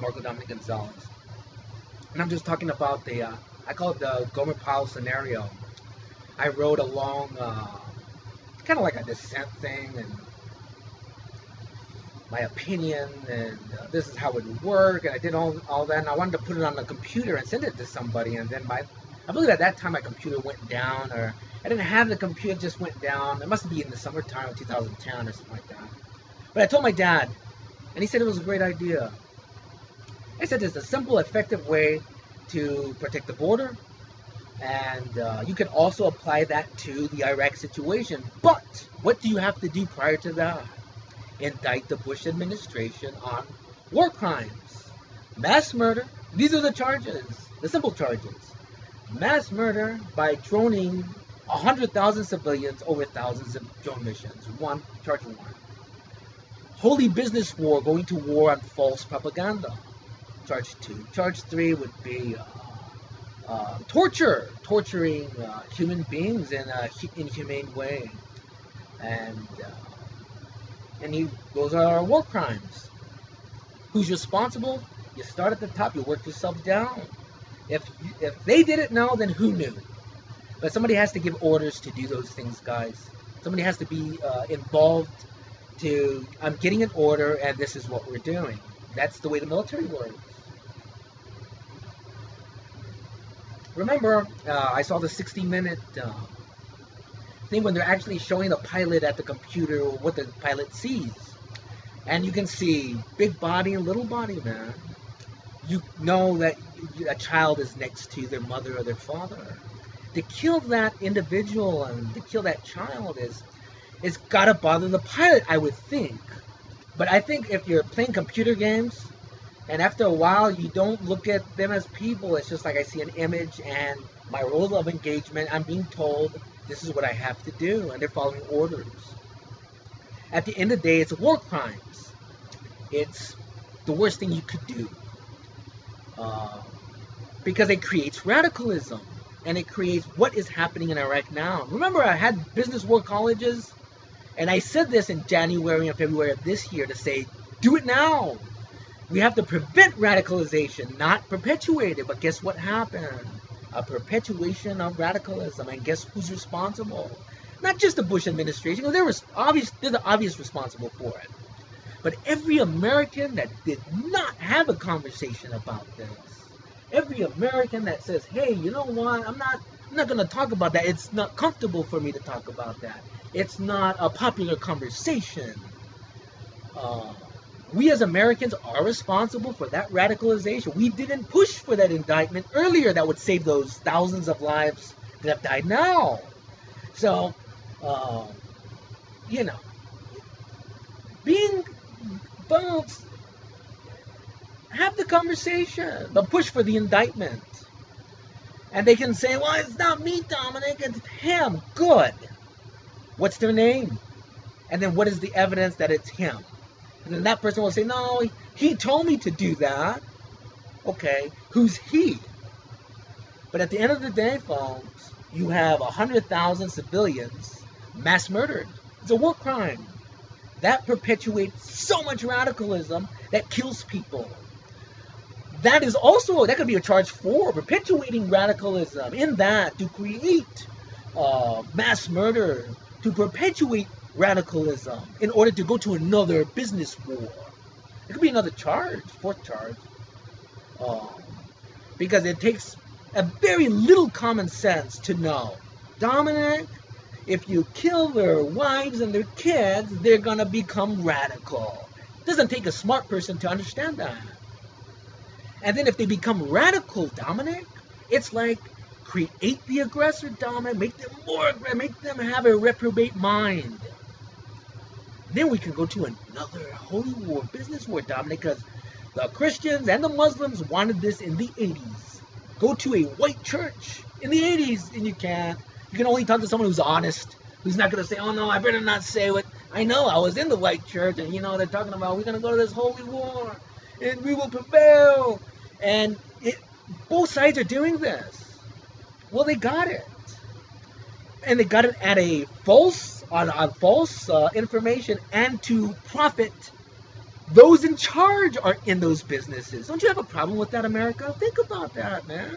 Marco Dominic Gonzalez. And I'm just talking about I call it the Gomer Pyle scenario. I wrote a long, kind of like a dissent thing, and my opinion, and this is how it would work, and I did all that, and I wanted to put it on the computer and send it to somebody, and then I believe at that time my computer went down, or I didn't have the computer, it just went down. It must be in the summertime of 2010 or something like that. But I told my dad, and he said it was a great idea. I said it's a simple, effective way to protect the border, and you can also apply that to the Iraq situation. But what do you have to do prior to that? Indict the Bush administration on war crimes, mass murder. These are the charges, the simple charges. Mass murder by droning 100,000 civilians over thousands of drone missions. Charge one. Holy business war, going to war on false propaganda. Charge two. Charge three would be torturing human beings in an inhumane way, and those are war crimes. Who's responsible? You start at the top, you work yourself down. If they didn't know, then who knew? But somebody has to give orders to do those things, guys. Somebody has to be involved to, I'm getting an order, and this is what we're doing. That's the way the military works. Remember, I saw the 60-minute thing when they're actually showing the pilot at the computer what the pilot sees. And you can see big body and little body, man. You know that a child is next to their mother or their father. To kill that individual and to kill that child it's gotta bother the pilot, I would think. But I think if you're playing computer games, and after a while you don't look at them as people, it's just like I see an image and my role of engagement, I'm being told this is what I have to do, and they're following orders. At the end of the day, it's war crimes. It's the worst thing you could do. Because it creates radicalism, and it creates what is happening in Iraq now. Remember, I had business war colleges, and I said this in January and February of this year to say, do it now. We have to prevent radicalization, not perpetuate it. But guess what happened? A perpetuation of radicalism, and guess who's responsible? Not just the Bush administration, because they're the obvious responsible for it. But every American that did not have a conversation about this, every American that says, hey, you know what, I'm not going to talk about that. It's not comfortable for me to talk about that. It's not a popular conversation. We as Americans are responsible for that radicalization. We didn't push for that indictment earlier that would save those thousands of lives that have died now. So, folks, have the conversation, but push for the indictment. And they can say, well, it's not me, Dominic, it's him. Good. What's their name? And then what is the evidence that it's him? And then that person will say, no, he told me to do that. Okay, who's he? But at the end of the day, folks, you have 100,000 civilians mass murdered. It's a war crime. That perpetuates so much radicalism that kills people. That could be a charge for perpetuating radicalism, in that to create mass murder, to perpetuate radicalism in order to go to another business war. It could be another charge, fourth charge, because it takes a very little common sense to know, Dominic, if you kill their wives and their kids, they're gonna become radical. It doesn't take a smart person to understand that. And then if they become radical, Dominic, it's like create the aggressor, Dominic, make them more aggressive, make them have a reprobate mind. Then we can go to another holy war, business war, Dominic, because the Christians and the Muslims wanted this in the 80s. Go to a white church in the 80s, and you can't. You can only talk to someone who's honest, who's not going to say, oh no, I better not say what I know. I was in the white church, and they're talking about, we're going to go to this holy war, and we will prevail. And both sides are doing this. Well, they got it. And they got it at a false information, and to profit Those in charge are in those businesses. Don't you have a problem with that, America? Think about that, man.